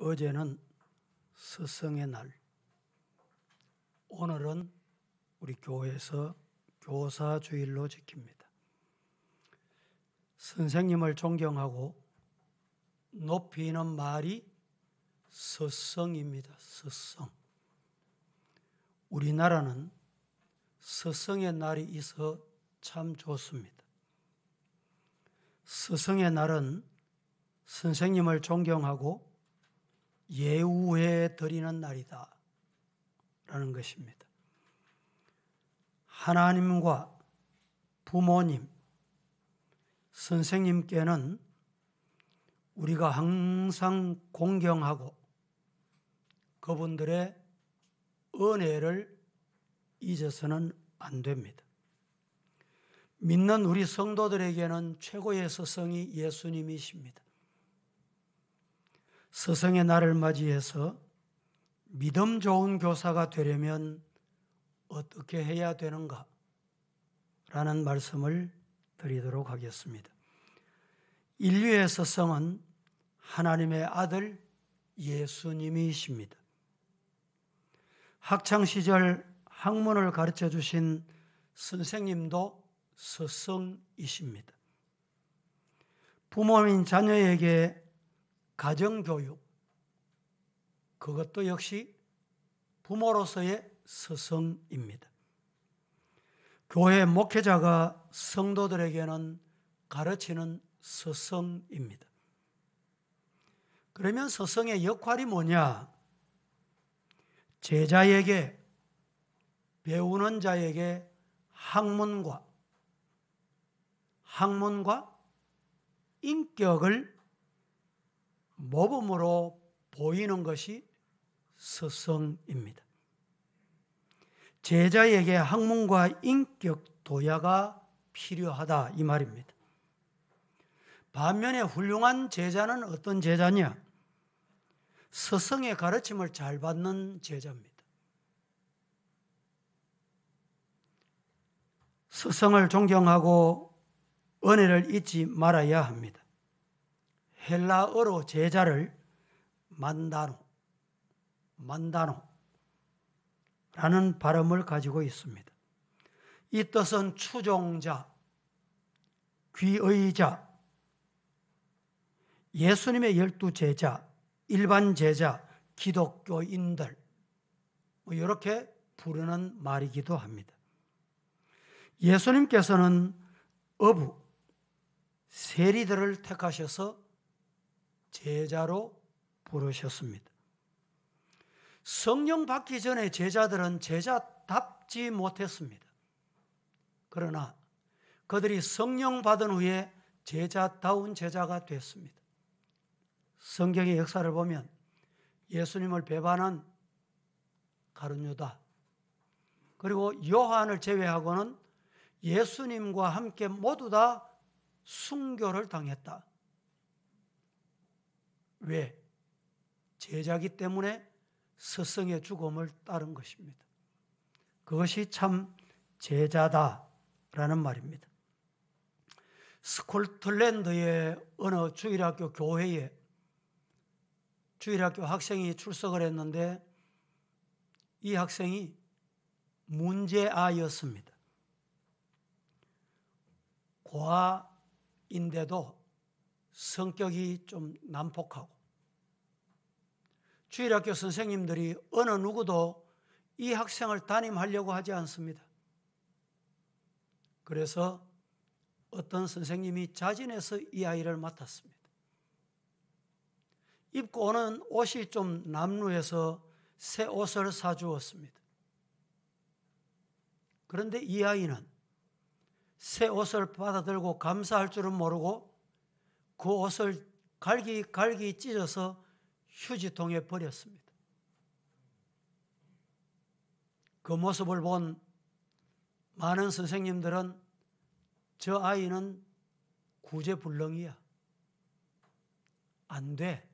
어제는 스승의 날, 오늘은 우리 교회에서 교사주일로 지킵니다. 선생님을 존경하고 높이는 말이 스승입니다. 스승. 우리나라는 스승의 날이 있어 참 좋습니다. 스승의 날은 선생님을 존경하고 예우해 드리는 날이다 라는 것입니다. 하나님과 부모님, 선생님께는 우리가 항상 공경하고 그분들의 은혜를 잊어서는 안 됩니다. 믿는 우리 성도들에게는 최고의 스승이 예수님이십니다. 스승의 날을 맞이해서 믿음 좋은 교사가 되려면 어떻게 해야 되는가? 라는 말씀을 드리도록 하겠습니다. 인류의 스승은 하나님의 아들 예수님이십니다. 학창시절 학문을 가르쳐 주신 선생님도 스승이십니다. 부모인 자녀에게 가정교육, 그것도 역시 부모로서의 스승입니다. 교회 목회자가 성도들에게는 가르치는 스승입니다. 그러면 스승의 역할이 뭐냐? 제자에게, 배우는 자에게 학문과 인격을 모범으로 보이는 것이 스승입니다. 제자에게 학문과 인격 도야가 필요하다 이 말입니다. 반면에 훌륭한 제자는 어떤 제자냐? 스승의 가르침을 잘 받는 제자입니다. 스승을 존경하고 은혜를 잊지 말아야 합니다. 헬라어로 제자를 만다노라는 발음을 가지고 있습니다. 이 뜻은 추종자, 귀의자, 예수님의 12제자, 일반 제자, 기독교인들 이렇게 부르는 말이기도 합니다. 예수님께서는 어부, 세리들을 택하셔서 제자로 부르셨습니다. 성령 받기 전에 제자들은 제자답지 못했습니다. 그러나 그들이 성령 받은 후에 제자다운 제자가 됐습니다. 성경의 역사를 보면 예수님을 배반한 가룟유다, 그리고 요한을 제외하고는 예수님과 함께 모두 다 순교를 당했다. 왜? 제자기 때문에 스승의 죽음을 따른 것입니다. 그것이 참 제자다라는 말입니다. 스코틀랜드의 어느 주일학교 교회에 주일학교 학생이 출석을 했는데 이 학생이 문제아였습니다. 고아인데도 성격이 좀 난폭하고 주일학교 선생님들이 어느 누구도 이 학생을 담임하려고 하지 않습니다. 그래서 어떤 선생님이 자진해서 이 아이를 맡았습니다. 입고 오는 옷이 좀 남루해서 새 옷을 사주었습니다. 그런데 이 아이는 새 옷을 받아들고 감사할 줄은 모르고 그 옷을 갈기 찢어서 휴지통에 버렸습니다. 그 모습을 본 많은 선생님들은 저 아이는 구제불능이야. 안 돼.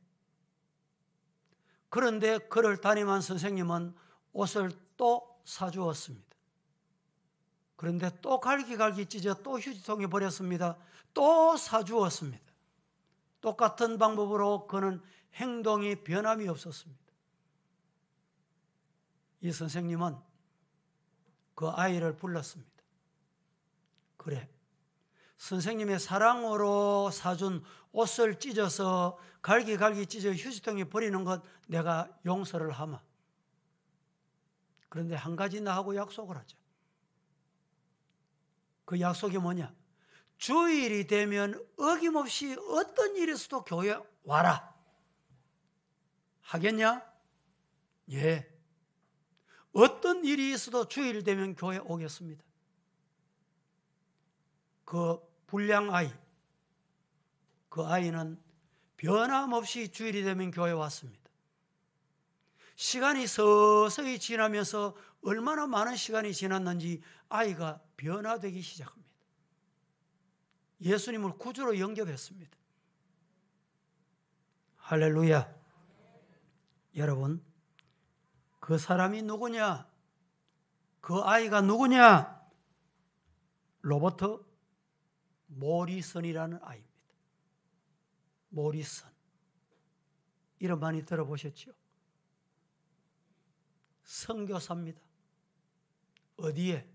그런데 그를 담임한 선생님은 옷을 또 사주었습니다. 그런데 또 갈기 찢어 또 휴지통에 버렸습니다. 또 사주었습니다. 똑같은 방법으로 그는 행동이 변함이 없었습니다. 이 선생님은 그 아이를 불렀습니다. 그래, 선생님의 사랑으로 사준 옷을 찢어서 갈기갈기 찢어 휴지통에 버리는 것 내가 용서를 하마. 그런데 한 가지 나하고 약속을 하자. 그 약속이 뭐냐? 주일이 되면 어김없이 어떤 일이 있어도 교회 와라. 하겠냐? 예. 어떤 일이 있어도 주일 되면 교회 오겠습니다. 그 불량 아이, 그 아이는 변함없이 주일이 되면 교회에 왔습니다. 시간이 서서히 지나면서 얼마나 많은 시간이 지났는지 아이가 변화되기 시작합니다. 예수님을 구주로 영접했습니다. 할렐루야. 여러분, 그 사람이 누구냐? 그 아이가 누구냐? 로버트 모리슨이라는 아이입니다. 모리슨. 이름 많이 들어보셨죠? 선교사입니다. 어디에?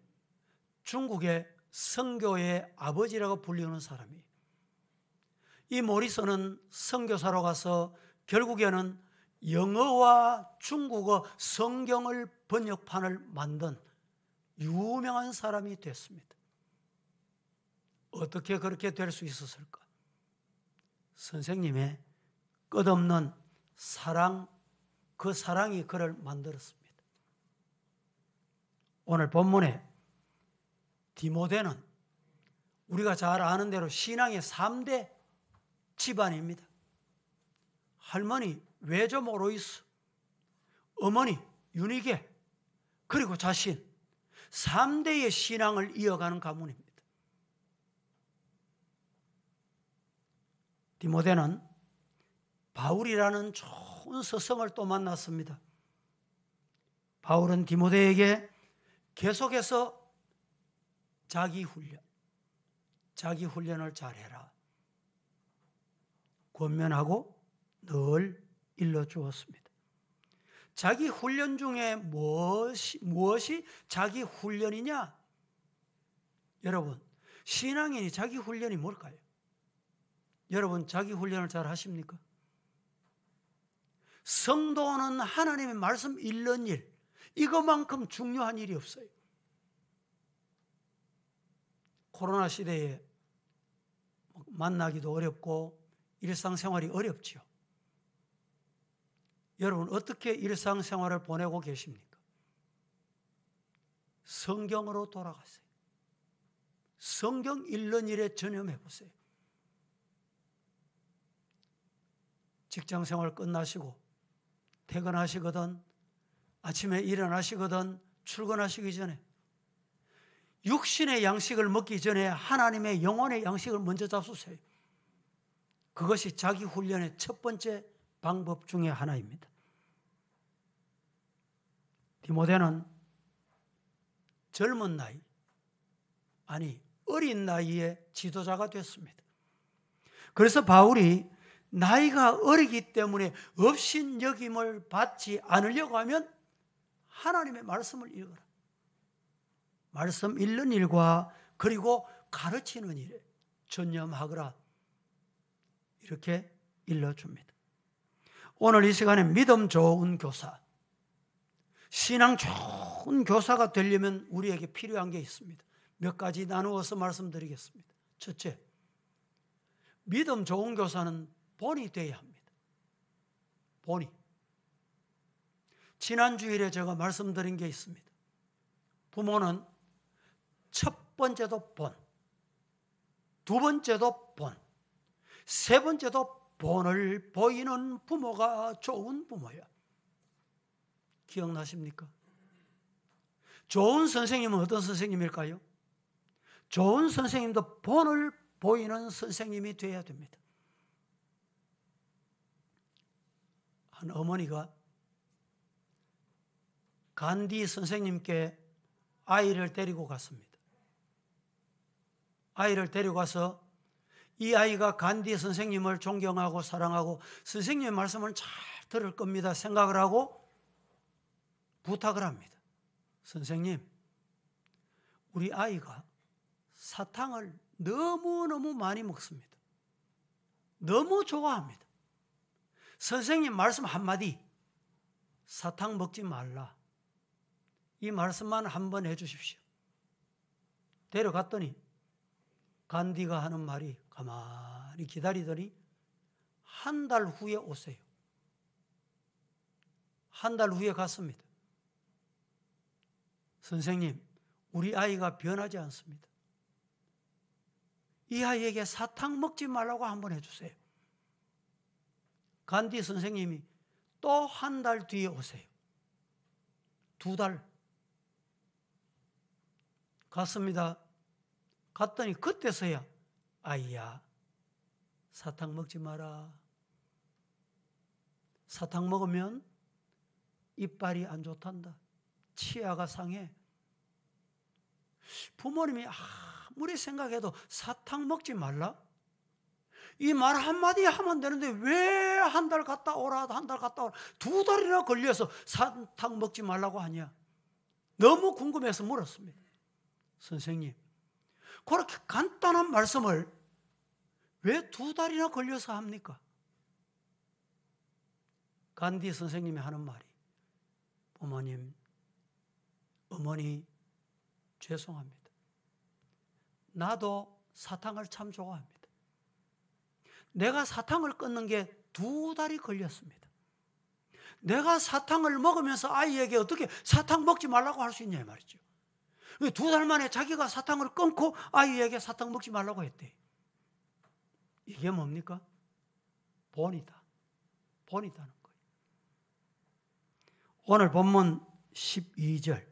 중국의 선교의 아버지라고 불리는 사람이에요. 이 모리슨은 선교사로 가서 결국에는 영어와 중국어 성경을 번역판을 만든 유명한 사람이 됐습니다. 어떻게 그렇게 될 수 있었을까? 선생님의 끝없는 사랑, 그 사랑이 그를 만들었습니다. 오늘 본문에 디모데는 우리가 잘 아는 대로 신앙의 3대 집안입니다. 할머니 외조모 로이스, 어머니 유니게, 그리고 자신 3대의 신앙을 이어가는 가문입니다. 디모데는 바울이라는 좋은 스승을 또 만났습니다. 바울은 디모데에게 계속해서 자기 훈련을 잘해라 권면하고 늘 일러주었습니다. 자기 훈련 중에 무엇이 자기 훈련이냐? 여러분, 신앙인이 자기 훈련이 뭘까요? 여러분, 자기 훈련을 잘 하십니까? 성도는 하나님의 말씀 읽는 일, 이것만큼 중요한 일이 없어요. 코로나 시대에 만나기도 어렵고 일상생활이 어렵죠. 여러분, 어떻게 일상생활을 보내고 계십니까? 성경으로 돌아가세요. 성경 읽는 일에 전념해 보세요. 직장생활 끝나시고 퇴근하시거든, 아침에 일어나시거든, 출근하시기 전에 육신의 양식을 먹기 전에 하나님의 영혼의 양식을 먼저 잡수세요. 그것이 자기 훈련의 첫 번째 방법 중에 하나입니다. 디모데는 젊은 나이, 아니 어린 나이에 지도자가 됐습니다. 그래서 바울이 나이가 어리기 때문에 업신여김을 받지 않으려고 하면 하나님의 말씀을 읽어라. 말씀 읽는 일과 그리고 가르치는 일에 전념하거라. 이렇게 일러줍니다. 오늘 이 시간에 믿음 좋은 교사, 신앙 좋은 교사가 되려면 우리에게 필요한 게 있습니다. 몇 가지 나누어서 말씀드리겠습니다. 첫째, 믿음 좋은 교사는 본이 되어야 합니다. 본이. 지난 주일에 제가 말씀드린 게 있습니다. 부모는 첫 번째도 본, 두 번째도 본, 세 번째도 본을 보이는 부모가 좋은 부모야. 기억나십니까? 좋은 선생님은 어떤 선생님일까요? 좋은 선생님도 본을 보이는 선생님이 되어야 됩니다. 한 어머니가 간디 선생님께 아이를 데리고 갔습니다. 아이를 데리고 가서 이 아이가 간디 선생님을 존경하고 사랑하고 선생님의 말씀을 잘 들을 겁니다 생각을 하고 부탁을 합니다. 선생님, 우리 아이가 사탕을 너무너무 많이 먹습니다. 너무 좋아합니다. 선생님 말씀 한마디, 사탕 먹지 말라, 이 말씀만 한번 해주십시오. 데려갔더니 간디가 하는 말이 가만히 기다리더니 한 달 후에 오세요. 한 달 후에 갔습니다. 선생님, 우리 아이가 변하지 않습니다. 이 아이에게 사탕 먹지 말라고 한번 해주세요. 간디 선생님이 또 한 달 뒤에 오세요. 2달 갔습니다. 갔더니 그때서야 아이야, 사탕 먹지 마라. 사탕 먹으면 이빨이 안 좋단다. 치아가 상해. 부모님이 아무리 생각해도 사탕 먹지 말라? 이 말 한마디 하면 되는데 왜 한 달 갔다 오라, 한 달 갔다 오라, 2달이나 걸려서 사탕 먹지 말라고 하냐? 너무 궁금해서 물었습니다. 선생님, 그렇게 간단한 말씀을 왜 2달이나 걸려서 합니까? 간디 선생님이 하는 말이, 부모님, 어머니 죄송합니다. 나도 사탕을 참 좋아합니다. 내가 사탕을 끊는 게 2달이 걸렸습니다. 내가 사탕을 먹으면서 아이에게 어떻게 사탕 먹지 말라고 할 수 있냐 말이죠. 2달 만에 자기가 사탕을 끊고 아이에게 사탕 먹지 말라고 했대. 이게 뭡니까? 본이다. 본이다는 거예요. 오늘 본문 12절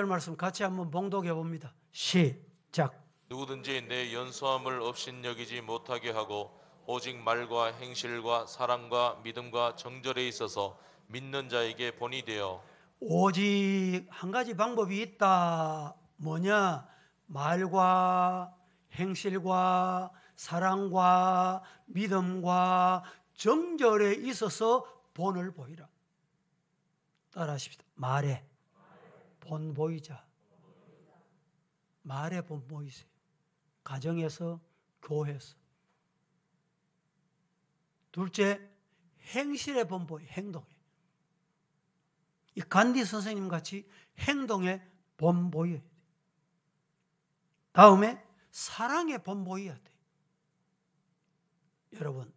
말씀 같이 한번 봉독해 봅니다. 시작. 누구든지 내 연소함을 업신여기지 못하게 하고 오직 말과 행실과 사랑과 믿음과 정절에 있어서 믿는 자에게 본이 되어. 오직 한 가지 방법이 있다. 뭐냐? 말과 행실과 사랑과 믿음과 정절에 있어서 본을 보이라. 따라하십시다. 말에 본 보이자. 말에 본 보이세요. 가정에서, 교회에서. 둘째, 행실에 본 보이, 행동에. 이 간디 선생님 같이 행동에 본 보여야 돼. 다음에 사랑에 본 보여야 돼. 여러분,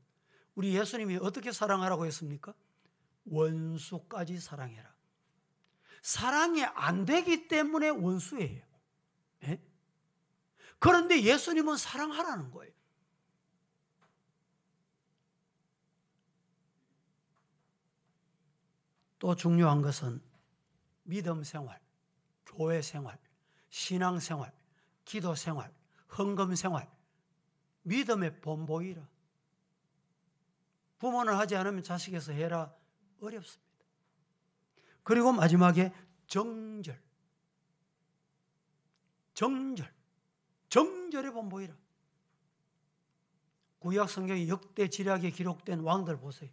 우리 예수님이 어떻게 사랑하라고 했습니까? 원수까지 사랑해라. 사랑이 안 되기 때문에 원수예요. 예? 그런데 예수님은 사랑하라는 거예요. 또 중요한 것은 믿음 생활, 교회 생활, 신앙 생활, 기도 생활, 헌금 생활, 믿음의 본보이라. 부모는 하지 않으면 자식에서 해라. 어렵습니다. 그리고 마지막에 정절. 정절의 본보이라. 구약 성경의 역대 지략에 기록된 왕들 보세요.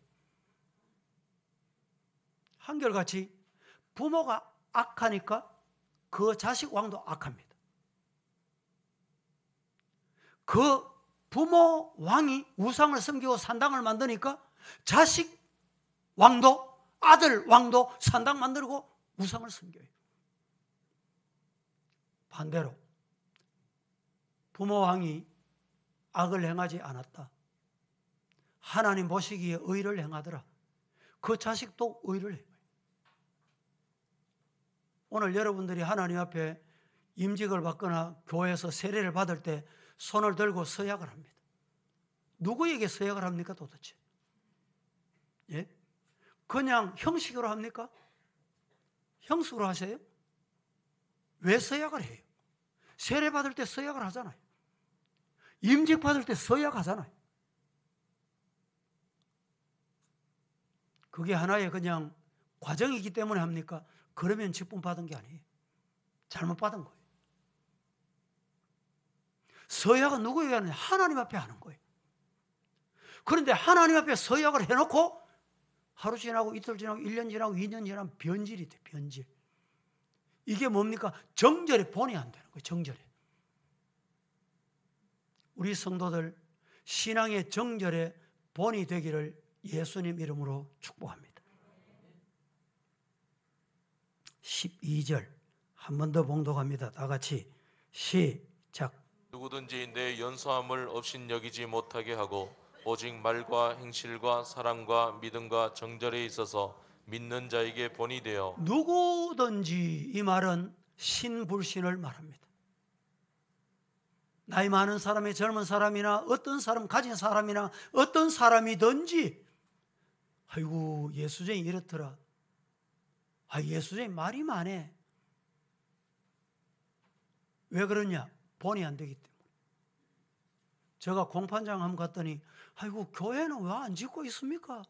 한결같이 부모가 악하니까 그 자식 왕도 악합니다. 그 부모 왕이 우상을 섬기고 산당을 만드니까 자식 왕도, 아들 왕도 산당 만들고 우상을 섬겨요. 반대로 부모 왕이 악을 행하지 않았다. 하나님 보시기에 의를 행하더라. 그 자식도 의를 행해요. 오늘 여러분들이 하나님 앞에 임직을 받거나 교회에서 세례를 받을 때 손을 들고 서약을 합니다. 누구에게 서약을 합니까 도대체? 예? 그냥 형식으로 합니까? 형식으로 하세요? 왜 서약을 해요? 세례 받을 때 서약을 하잖아요. 임직 받을 때 서약하잖아요. 그게 하나의 그냥 과정이기 때문에 합니까? 그러면 직분 받은 게 아니에요. 잘못 받은 거예요. 서약은 누구에게 하느냐? 하나님 앞에 하는 거예요. 그런데 하나님 앞에 서약을 해놓고 하루 지나고 이틀 지나고 1년 지나고 2년 지나면 변질이 돼. 변질. 이게 뭡니까? 정절에 본이 안 되는 거예요. 정절에. 우리 성도들 신앙의 정절에 본이 되기를 예수님 이름으로 축복합니다. 12절 한 번 더 봉독합니다. 다 같이 시작. 누구든지 내 연소함을 업신여기지 못하게 하고 오직 말과 행실과 사랑과 믿음과 정절에 있어서 믿는 자에게 본이 되어. 누구든지 이 말은 신불신을 말합니다. 나이 많은 사람이 젊은 사람이나 어떤 사람 가진 사람이나 어떤 사람이든지 아이고 예수쟁이 이렇더라. 아 예수쟁이 말이 많네. 왜 그러냐? 본이 안 되기 때문에. 제가 공판장 한번 갔더니 아이고 교회는 왜 안 짓고 있습니까?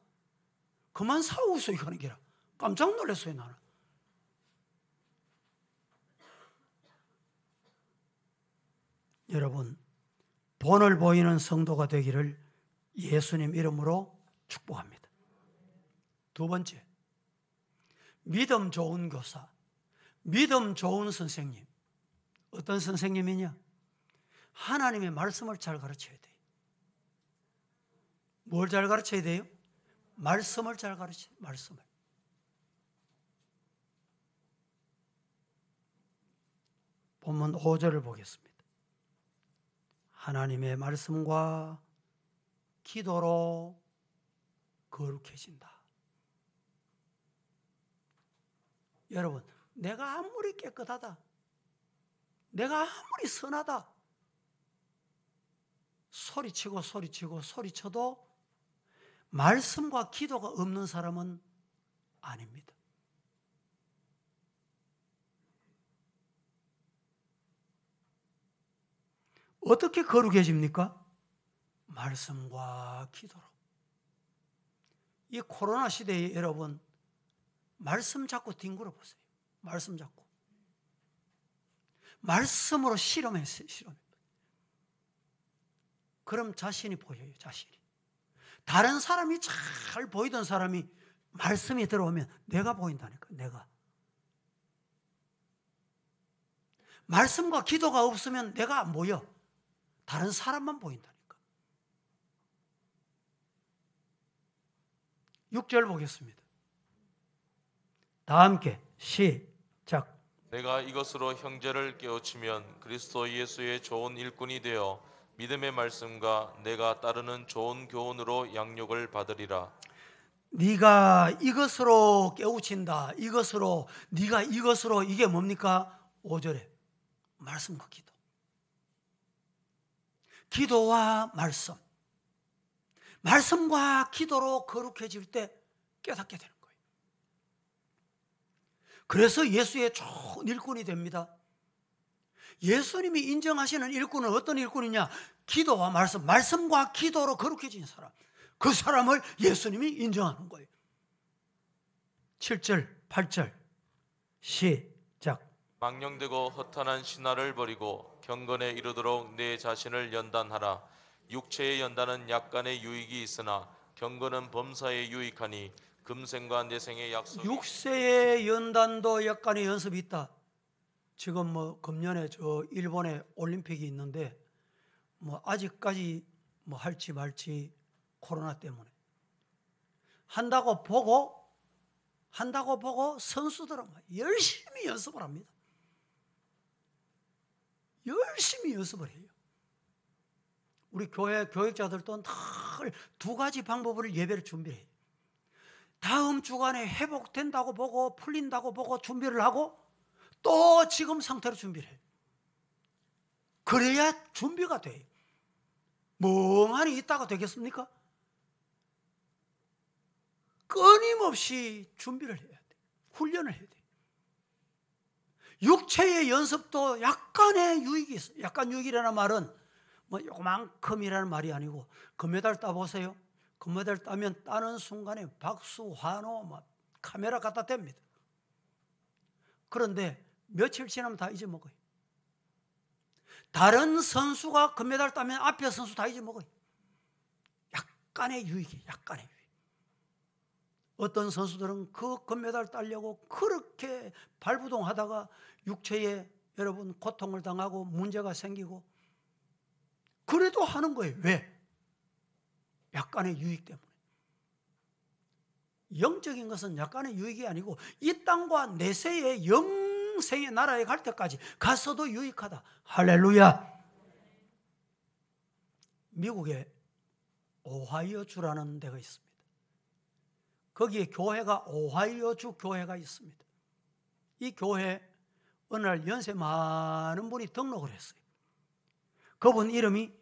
그만 사오소이 하는 게라. 깜짝 놀랐어요 나는. 여러분 본을 보이는 성도가 되기를 예수님 이름으로 축복합니다. 두 번째, 믿음 좋은 교사, 믿음 좋은 선생님. 어떤 선생님이냐? 하나님의 말씀을 잘 가르쳐야 돼요. 뭘 잘 가르쳐야 돼요? 말씀을 잘 가르쳐요. 말씀을. 본문 5절을 보겠습니다. 하나님의 말씀과 기도로 거룩해진다. 여러분, 내가 아무리 깨끗하다, 내가 아무리 선하다, 소리쳐도 말씀과 기도가 없는 사람은 아닙니다. 어떻게 거룩해집니까? 말씀과 기도로. 이 코로나 시대에 여러분 말씀 잡고 뒹굴어 보세요. 말씀 잡고. 말씀으로 실험했어요. 실험. 그럼 자신이 보여요. 자신이. 다른 사람이 잘 보이던 사람이 말씀이 들어오면 내가 보인다니까. 내가. 말씀과 기도가 없으면 내가 안 보여. 다른 사람만 보인다니까. 6절 보겠습니다. 다 함께 시작. 내가 이것으로 형제를 깨우치면 그리스도 예수의 좋은 일꾼이 되어 믿음의 말씀과 내가 따르는 좋은 교훈으로 양육을 받으리라. 네가 이것으로 깨우친다. 네가 이것으로 이게 뭡니까? 5절에 말씀과 기도. 기도와 말씀. 말씀과 기도로 거룩해질 때 깨닫게 되는 거예요. 그래서 예수의 좋은 일꾼이 됩니다. 예수님이 인정하시는 일꾼은 어떤 일꾼이냐? 기도와 말씀, 말씀과 기도로 거룩해진 사람. 그 사람을 예수님이 인정하는 거예요. 7절, 8절 시작. 망령되고 허탄한 신화를 버리고 경건에 이르도록 내 자신을 연단하라. 육체의 연단은 약간의 유익이 있으나 경건은 범사에 유익하니 금생과 내생의 약속이. 육세의 연단도 약간의 연습이 있다. 지금 금년에 일본에 올림픽이 있는데 아직까지 할지 말지 코로나 때문에 한다고 보고 선수들은 열심히 연습을 합니다. 열심히 연습을 해요. 우리 교회 교육자들도 늘 두 가지 방법을 예배를 준비해요. 다음 주간에 회복된다고 보고 풀린다고 보고 준비를 하고 또 지금 상태로 준비를 해요. 그래야 준비가 돼요. 멍하니 있다가 되겠습니까? 끊임없이 준비를 해야 돼. 훈련을 해야 돼. 육체의 연습도 약간의 유익이 있어요. 약간 유익이라는 말은 요만큼이라는 말이 아니고 금메달 따보세요. 금메달 따면 따는 순간에 박수, 환호, 카메라 갖다 댑니다. 그런데 며칠 지나면 다 잊어먹어요. 다른 선수가 금메달 따면 앞에 선수 다 잊어먹어요. 약간의 유익이, 약간의 유익. 어떤 선수들은 그 금메달 따려고 그렇게 발부동하다가 육체에 여러분 고통을 당하고 문제가 생기고 그래도 하는 거예요. 왜? 약간의 유익 때문에. 영적인 것은 약간의 유익이 아니고 이 땅과 내세의 영생의 나라에 갈 때까지 가서도 유익하다. 할렐루야. 미국에 오하이오주라는 데가 있습니다. 거기에 교회가 오하이오주 교회가 있습니다. 이 교회 어느 날 연세 많은 분이 등록을 했어요. 그분 이름이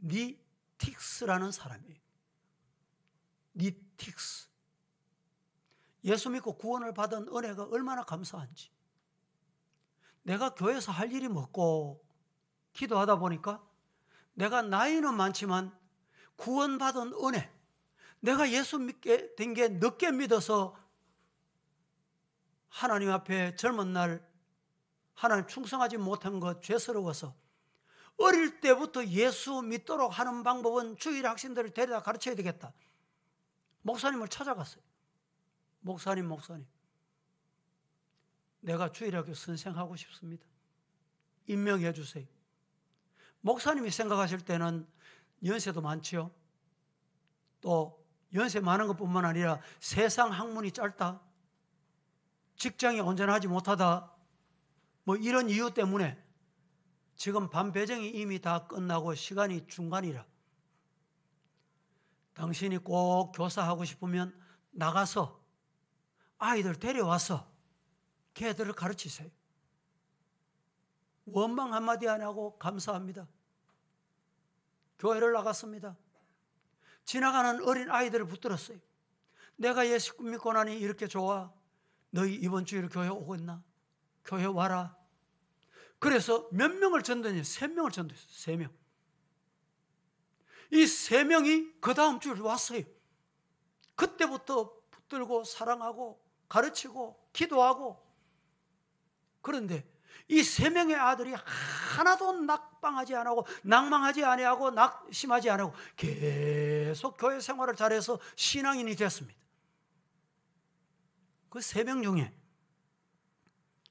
니틱스라는 사람이에요. 니틱스. 예수 믿고 구원을 받은 은혜가 얼마나 감사한지. 내가 교회에서 할 일이 뭐고 기도하다 보니까 내가 나이는 많지만 구원받은 은혜, 내가 예수 믿게 된 게 늦게 믿어서 하나님 앞에 젊은 날 하나님 충성하지 못한 것 죄스러워서 어릴 때부터 예수 믿도록 하는 방법은 주일 학생들을 데려다 가르쳐야 되겠다. 목사님을 찾아갔어요. 목사님 내가 주일학교 선생하고 싶습니다. 임명해 주세요. 목사님이 생각하실 때는 연세도 많지요. 또 연세 많은 것뿐만 아니라 세상 학문이 짧다, 직장에 온전하지 못하다, 뭐 이런 이유 때문에 지금 반배정이 이미 다 끝나고 시간이 중간이라 당신이 꼭 교사하고 싶으면 나가서 아이들 데려와서 걔들을 가르치세요. 원망 한마디 안 하고 감사합니다. 교회를 나갔습니다. 지나가는 어린 아이들을 붙들었어요. 내가 예수 믿고 나니 이렇게 좋아. 너희 이번 주일에 교회 오겠나? 교회 와라. 그래서 몇 명을 전도했냐? 3명을 전도했어요. 3명. 이 3명이 그 다음 주에 왔어요. 그때부터 붙들고 사랑하고 가르치고 기도하고. 그런데 이 3명의 아들이 하나도 낙방하지 않고 낭망하지 아니하고 낙심하지 않고 계속 교회 생활을 잘해서 신앙인이 됐습니다. 그 3명 중에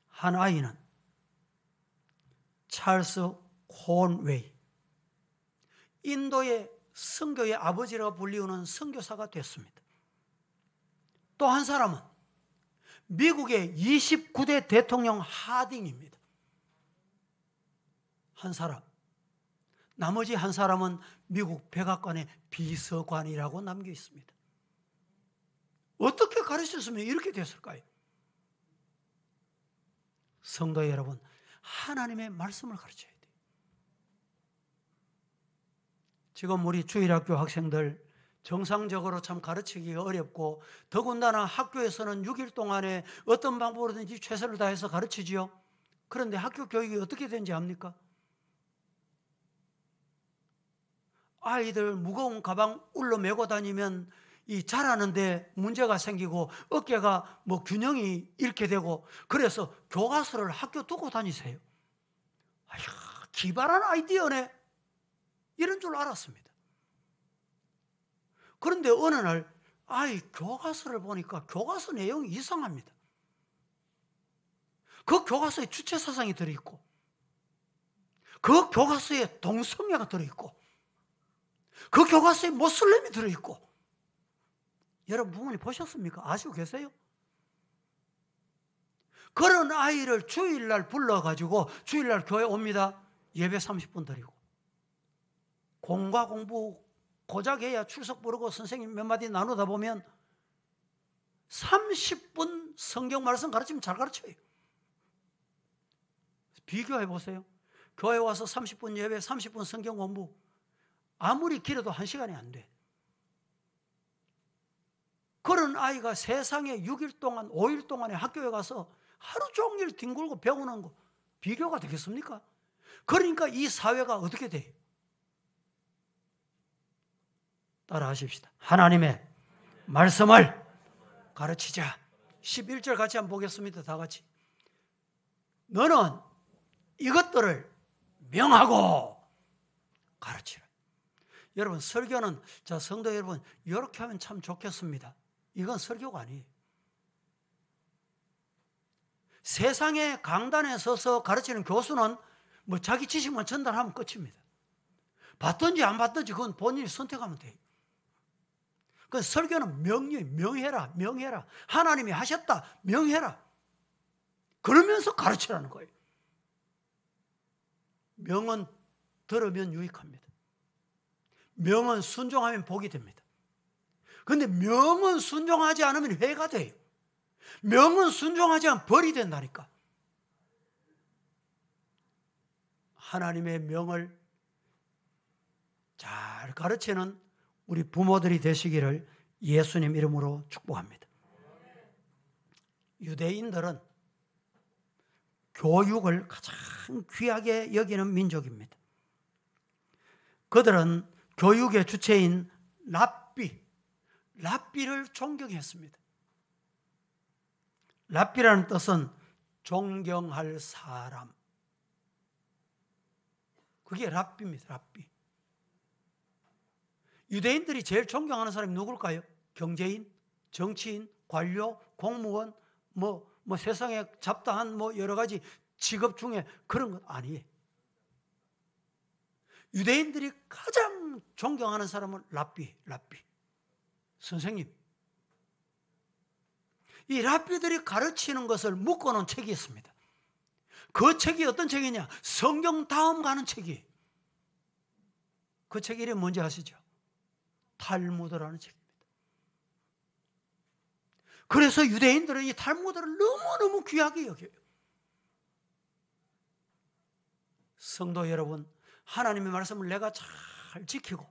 한 아이는 찰스 콘웨이, 인도의 선교의 아버지라고 불리우는 선교사가 됐습니다. 또 한 사람은 미국의 29대 대통령 하딩입니다. 한 사람. 나머지 한 사람은 미국 백악관의 비서관이라고 남겨 있습니다. 어떻게 가르쳤으면 이렇게 됐을까요? 성도 여러분, 하나님의 말씀을 가르쳐야 돼요. 지금 우리 주일학교 학생들 정상적으로 참 가르치기가 어렵고 더군다나 학교에서는 6일 동안에 어떤 방법으로든지 최선을 다해서 가르치지요. 그런데 학교 교육이 어떻게 되는지 압니까? 아이들 무거운 가방 울러 메고 다니면 이 자라는데 문제가 생기고 어깨가 뭐 균형이 잃게 되고 그래서 교과서를 학교 두고 다니세요. 아야, 기발한 아이디어네. 이런 줄 알았습니다. 그런데 어느 날 아이 교과서를 보니까 교과서 내용이 이상합니다. 그 교과서에 주체사상이 들어있고 그 교과서에 동성애가 들어있고 그 교과서에 모슬렘이 들어있고. 여러분 부모님 보셨습니까? 아시고 계세요? 그런 아이를 주일날 불러가지고 주일날 교회 옵니다. 예배 30분 드리고 공과 공부 고작 해야 출석 부르고 선생님 몇 마디 나누다 보면 30분 성경 말씀 가르치면 잘 가르쳐요. 비교해 보세요. 교회 와서 30분 예배, 30분 성경 공부. 아무리 길어도 1시간이 안 돼. 그런 아이가 세상에 6일 동안, 5일 동안에 학교에 가서 하루 종일 뒹굴고 배우는 거 비교가 되겠습니까? 그러니까 이 사회가 어떻게 돼요? 따라 하십시다. 하나님의 말씀을 가르치자. 11절 같이 한번 보겠습니다. 다 같이. 너는 이것들을 명하고 가르치라. 여러분, 설교는, 자, 성도 여러분, 이렇게 하면 참 좋겠습니다. 이건 설교가 아니에요. 세상의 강단에 서서 가르치는 교수는 뭐 자기 지식만 전달하면 끝입니다. 받든지 안 받든지 그건 본인이 선택하면 돼요. 그 설교는 명해라, 명해라. 하나님이 하셨다, 명해라. 그러면서 가르치라는 거예요. 명은 들으면 유익합니다. 명은 순종하면 복이 됩니다. 그런데 명은 순종하지 않으면 회가 돼요. 명은 순종하지 않으면 벌이 된다니까. 하나님의 명을 잘 가르치는 우리 부모들이 되시기를 예수님 이름으로 축복합니다. 유대인들은 교육을 가장 귀하게 여기는 민족입니다. 그들은 교육의 주체인 랍비를 존경했습니다. 랍비라는 뜻은 존경할 사람. 그게 랍비입니다. 랍비. 유대인들이 제일 존경하는 사람이 누굴까요? 경제인, 정치인, 관료, 공무원, 뭐 세상에 잡다한 여러 가지 직업 중에 그런 건 아니에요. 유대인들이 가장 존경하는 사람은 랍비. 선생님. 이 랍비들이 가르치는 것을 묶어놓은 책이 있습니다. 그 책이 어떤 책이냐? 성경 다음 가는 책이에요. 그 책 이름이 뭔지 아시죠? 탈무드라는 책입니다. 그래서 유대인들은 이 탈무드를 너무너무 귀하게 여겨요. 성도 여러분, 하나님의 말씀을 내가 잘 지키고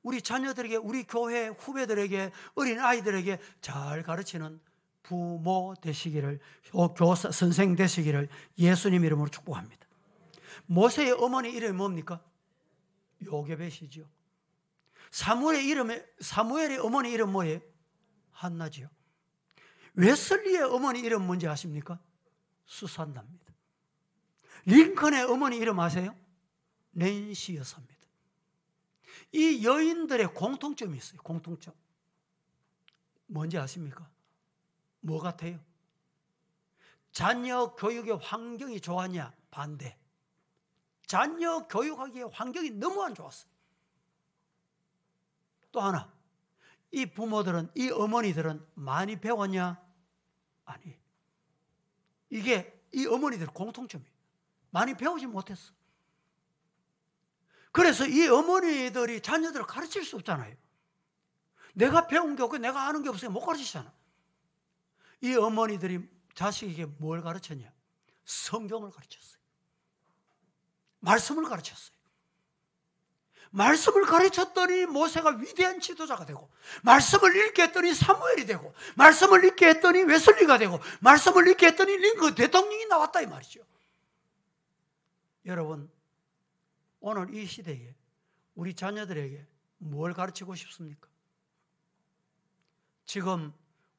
우리 자녀들에게, 우리 교회 후배들에게, 어린 아이들에게 잘 가르치는 부모 되시기를, 교사, 선생 되시기를 예수님 이름으로 축복합니다. 모세의 어머니 이름이 뭡니까? 요게벳이지요. 사무엘의 어머니 이름 뭐예요? 한나지요. 웨슬리의 어머니 이름 뭔지 아십니까? 수산나입니다. 링컨의 어머니 이름 아세요? 낸시 여사입니다. 이 여인들의 공통점이 있어요. 공통점. 뭔지 아십니까? 뭐 같아요? 자녀 교육의 환경이 좋았냐? 반대. 자녀 교육하기에 환경이 너무 안 좋았어요. 또 하나, 이 부모들은, 이 어머니들은 많이 배웠냐? 아니. 이게 이 어머니들 공통점이에요. 많이 배우지 못했어. 그래서 이 어머니들이 자녀들을 가르칠 수 없잖아요. 내가 배운 게 없고 내가 아는 게 없으면 못 가르치잖아. 이 어머니들이 자식에게 뭘 가르쳤냐? 성경을 가르쳤어요. 말씀을 가르쳤어요. 말씀을 가르쳤더니 모세가 위대한 지도자가 되고, 말씀을 읽게 했더니 사무엘이 되고, 말씀을 읽게 했더니 웨슬리가 되고, 말씀을 읽게 했더니 링컨 대통령이 나왔다 이 말이죠. 여러분, 오늘 이 시대에 우리 자녀들에게 뭘 가르치고 싶습니까? 지금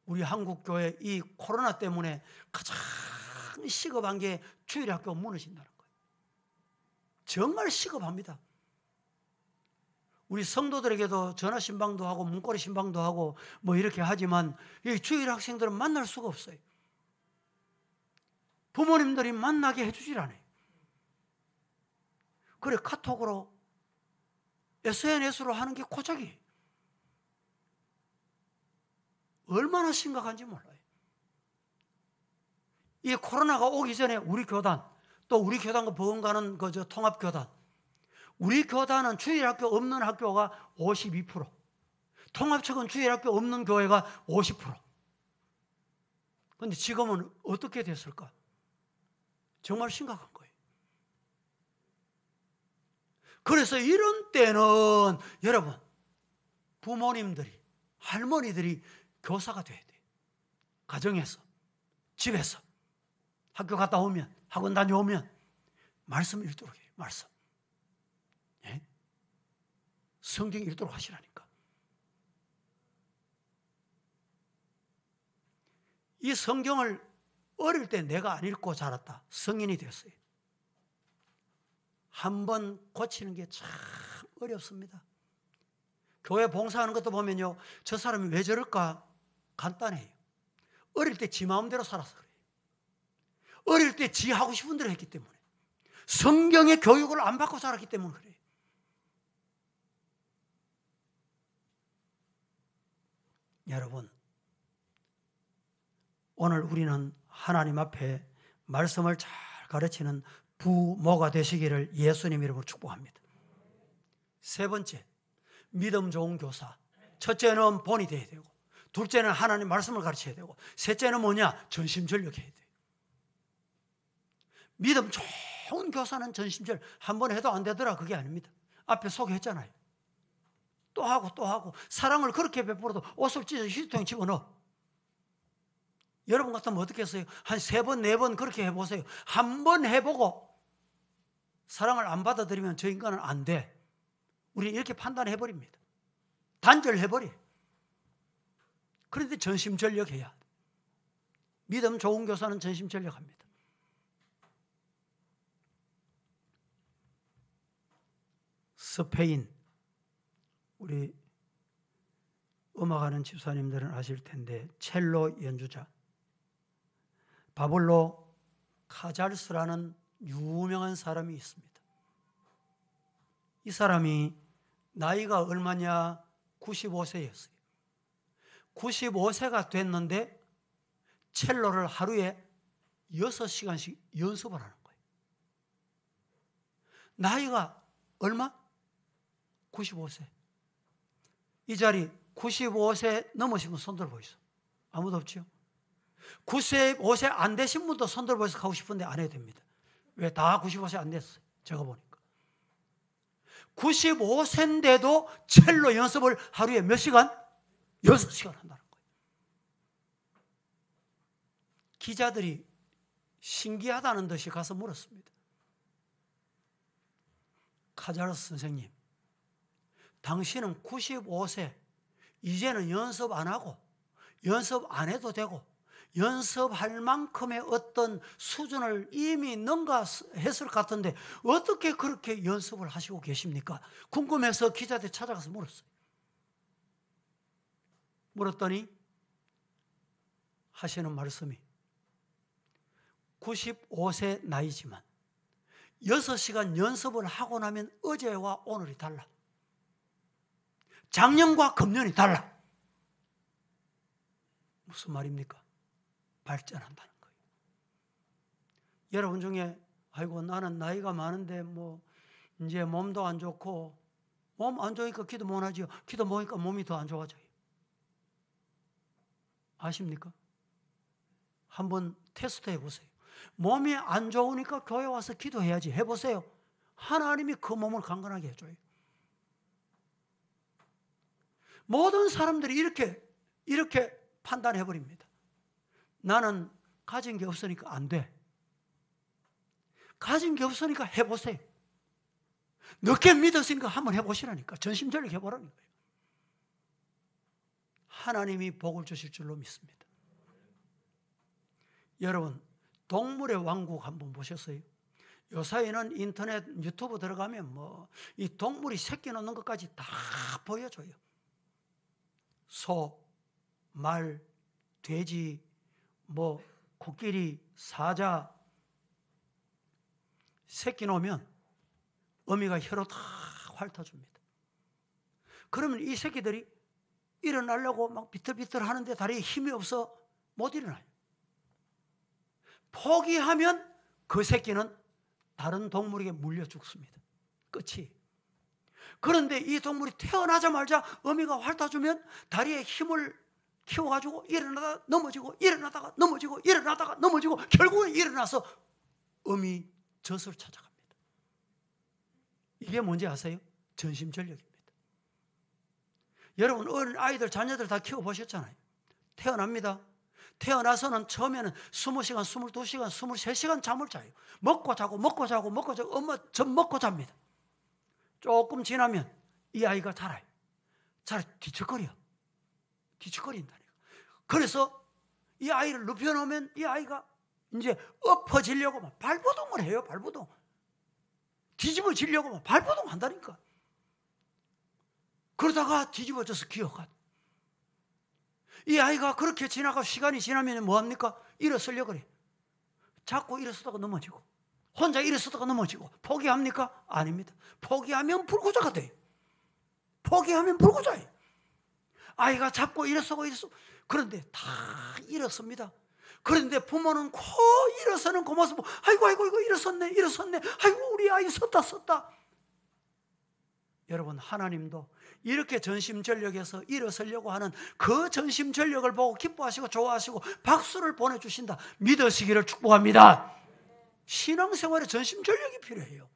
우리 한국교회 이 코로나 때문에 가장 시급한 게 주일학교 무너진다는 거예요. 정말 시급합니다. 우리 성도들에게도 전화 신방도 하고 문고리 신방도 하고 이렇게 하지만 이 주일 학생들은 만날 수가 없어요. 부모님들이 만나게 해주질 않아요. 그래 카톡으로 SNS로 하는 게 고작이에요. 얼마나 심각한지 몰라요. 이 코로나가 오기 전에 우리 교단, 또 우리 교단과 버금가는 통합교단, 우리 교단은 주일학교 없는 학교가 52%, 통합측은 주일학교 없는 교회가 50%. 그런데 지금은 어떻게 됐을까? 정말 심각한 거예요. 그래서 이런 때는 여러분, 부모님들이, 할머니들이 교사가 돼야 돼요. 가정에서, 집에서, 학교 갔다 오면, 학원 다녀오면 말씀 읽도록 해요. 말씀. 예? 성경 읽도록 하시라니까. 이 성경을 어릴 때 내가 안 읽고 자랐다. 성인이 됐어요. 한번 고치는 게 참 어렵습니다. 교회 봉사하는 것도 보면요, 저 사람이 왜 저럴까? 간단해요. 어릴 때 지 마음대로 살아서 그래요. 어릴 때 지 하고 싶은 대로 했기 때문에, 성경의 교육을 안 받고 살았기 때문에 그래요. 여러분, 오늘 우리는 하나님 앞에 말씀을 잘 가르치는 부모가 되시기를 예수님 이름으로 축복합니다. 세 번째, 믿음 좋은 교사. 첫째는 본이 돼야 되고, 둘째는 하나님 말씀을 가르쳐야 되고, 셋째는 뭐냐? 전심전력해야 돼요. 믿음 좋은 교사는 전심전력. 한 번 해도 안 되더라, 그게 아닙니다. 앞에 소개했잖아요. 또 하고 또 하고, 사랑을 그렇게 베풀어도 옷을 찢어 휴지통에 집어넣어. 여러분 같으면 어떻게 했어요? 한 3번, 4번 그렇게 해보세요. 한 번 해보고 사랑을 안 받아들이면 저 인간은 안 돼. 우리 이렇게 판단해버립니다. 단절해버려. 그런데 전심전력해야 돼. 믿음 좋은 교사는 전심전력합니다. 스페인, 우리 음악하는 집사님들은 아실 텐데 첼로 연주자 바블로 카잘스라는 유명한 사람이 있습니다. 이 사람이 나이가 얼마냐? 95세였어요. 95세가 됐는데 첼로를 하루에 6시간씩 연습을 하는 거예요. 나이가 얼마? 95세. 이 자리 95세 넘으신 분 손들어 보이소. 아무도 없죠? 95세 안 되신 분도 손들어 보이소 하고 싶은데 안 해도 됩니다. 왜? 다 95세 안 됐어요. 제가 보니까. 95세인데도 첼로 연습을 하루에 몇 시간? 6시간 한다는 거예요. 기자들이 신기하다는 듯이 가서 물었습니다. 카자르스 선생님, 당신은 95세, 이제는 연습 안 하고 연습 안 해도 되고 연습할 만큼의 어떤 수준을 이미 능가했을 것 같은데 어떻게 그렇게 연습을 하시고 계십니까? 궁금해서 기자들 찾아가서 물었어요. 물었더니 하시는 말씀이 95세 나이지만 6시간 연습을 하고 나면 어제와 오늘이 달라. 작년과 금년이 달라. 무슨 말입니까? 발전한다는 거예요. 여러분 중에 아이고 나는 나이가 많은데 뭐 이제 몸도 안 좋고 몸 안 좋으니까 기도 못 하지요. 기도 못 하니까 몸이 더 안 좋아져요. 아십니까? 한번 테스트 해보세요. 몸이 안 좋으니까 교회 와서 기도해야지. 해보세요. 하나님이 그 몸을 강건하게 해줘요. 모든 사람들이 이렇게 판단해버립니다. 나는 가진 게 없으니까 안 돼. 가진 게 없으니까 해보세요. 늦게 믿었으니까 한번 해보시라니까. 전심전력 해보라는 거예요. 하나님이 복을 주실 줄로 믿습니다. 여러분, 동물의 왕국 한번 보셨어요? 요사이는 인터넷 유튜브 들어가면 뭐 이 동물이 새끼 놓는 것까지 다 보여줘요. 소, 말, 돼지, 뭐 코끼리, 사자 새끼 놓으면 어미가 혀로 다 핥아줍니다. 그러면 이 새끼들이 일어나려고 막 비틀비틀 하는데 다리에 힘이 없어 못 일어나요. 포기하면 그 새끼는 다른 동물에게 물려 죽습니다. 끝이. 그런데 이 동물이 태어나자마자 어미가 핥아주면 다리에 힘을 키워가지고 일어나다가 넘어지고 일어나다가 넘어지고 일어나다가 넘어지고 결국은 일어나서 어미 젖을 찾아갑니다. 이게 뭔지 아세요? 전심전력입니다. 여러분 어린 아이들 자녀들 다 키워보셨잖아요. 태어납니다. 태어나서는 처음에는 20시간, 22시간, 23시간 잠을 자요. 먹고 자고 먹고 자고 먹고 자고 엄마 젖 먹고 잡니다. 조금 지나면 이 아이가 자라요. 뒤척거려. 뒤척거린다니까. 그래서 이 아이를 눕혀놓으면 이 아이가 이제 엎어지려고 막 발버둥을 해요. 발버둥. 뒤집어지려고 막 발버둥 한다니까. 그러다가 뒤집어져서 기어가. 이 아이가 그렇게 지나가 시간이 지나면 뭐합니까? 일어서려고 그래. 자꾸 일어서다가 넘어지고, 혼자 일어서다가 넘어지고. 포기합니까? 아닙니다. 포기하면 불구자가 돼요. 포기하면 불구자예요. 아이가 잡고 일어서고 그런데 다 일어섭니다. 그런데 부모는 코 일어서는 그 모습, 아이고 일어섰네. 아이고 우리 아이 섰다. 여러분, 하나님도 이렇게 전심전력에서 일어서려고 하는 그 전심전력을 보고 기뻐하시고 좋아하시고 박수를 보내주신다 믿으시기를 축복합니다. 신앙생활에 전심전력이 필요해요.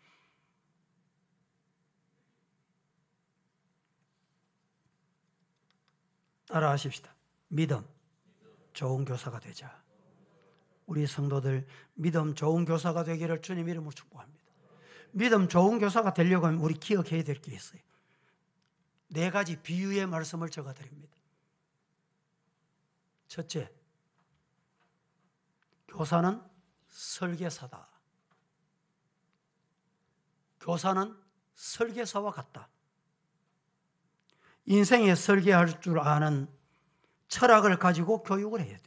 따라하십시다. 믿음 좋은 교사가 되자. 우리 성도들 믿음 좋은 교사가 되기를 주님 이름으로 축복합니다. 믿음 좋은 교사가 되려고 하면 우리 기억해야 될 게 있어요. 4가지 비유의 말씀을 적어드립니다. 첫째, 교사는 설계사다. 교사는 설계사와 같다. 인생에 설계할 줄 아는 철학을 가지고 교육을 해야 돼.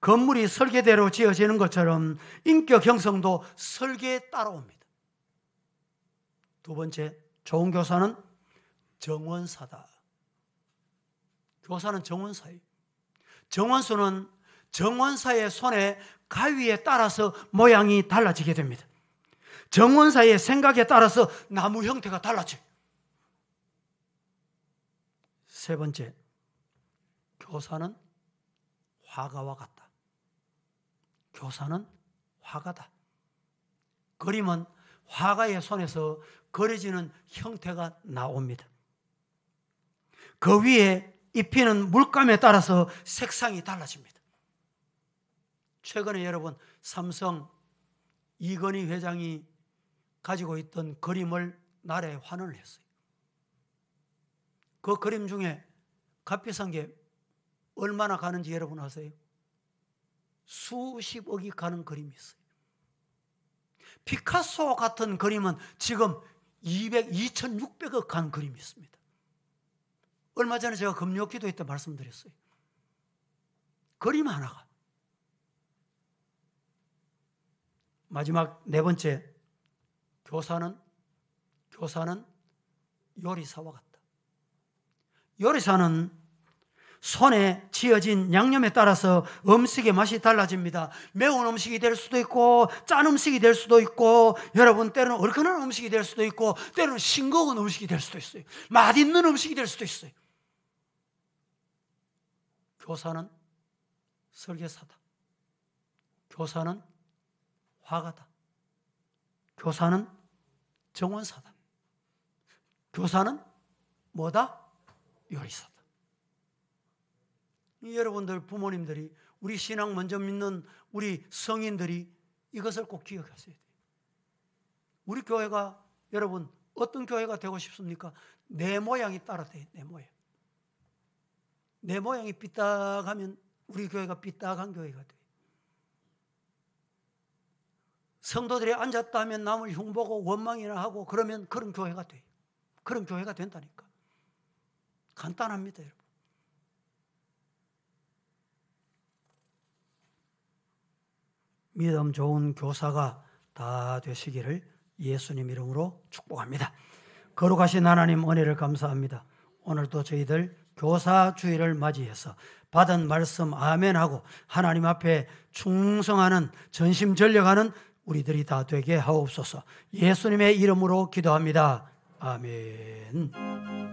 건물이 설계대로 지어지는 것처럼 인격 형성도 설계에 따라옵니다. 두 번째, 좋은 교사는 정원사다. 교사는 정원사예요. 정원수는 정원사의 손에 가위에 따라서 모양이 달라지게 됩니다. 정원사의 생각에 따라서 나무 형태가 달라져요. 세 번째, 교사는 화가와 같다. 교사는 화가다. 그림은 화가의 손에서 그려지는 형태가 나옵니다. 그 위에 입히는 물감에 따라서 색상이 달라집니다. 최근에 여러분, 삼성 이건희 회장이 가지고 있던 그림을 나라에 환원을 했어요. 그 그림 중에 값비싼 게 얼마나 가는지 여러분 아세요? 수십억이 가는 그림이 있어요. 피카소 같은 그림은 지금 2,600억 가는 그림이 있습니다. 얼마 전에 제가 금요 기도회 때 말씀드렸어요. 그림 하나가. 마지막 4번째, 교사는 요리사와 같다. 요리사는 손에 지어진 양념에 따라서 음식의 맛이 달라집니다. 매운 음식이 될 수도 있고 짠 음식이 될 수도 있고, 여러분 때로는 얼큰한 음식이 될 수도 있고 때로는 싱거운 음식이 될 수도 있어요. 맛있는 음식이 될 수도 있어요. 교사는 설계사다. 교사는 화가다. 교사는 정원사다. 교사는 뭐다? 요리사다. 여러분들 부모님들이, 우리 신앙 먼저 믿는 우리 성인들이 이것을 꼭 기억하셔야 돼요. 우리 교회가, 여러분 어떤 교회가 되고 싶습니까? 내 모양이 따라 돼요. 내 모양. 내 모양이 삐딱하면 우리 교회가 삐딱한 교회가 돼요. 성도들이 앉았다 하면 남을 흉보고 원망이나 하고 그러면 그런 교회가 돼요. 그런 교회가 된다니까. 간단합니다, 여러분. 믿음 좋은 교사가 다 되시기를 예수님 이름으로 축복합니다. 거룩하신 하나님 은혜를 감사합니다. 오늘도 저희들 교사주일을 맞이해서 받은 말씀 아멘하고 하나님 앞에 충성하는, 전심전력하는 우리들이 다 되게 하옵소서. 예수님의 이름으로 기도합니다. 아멘.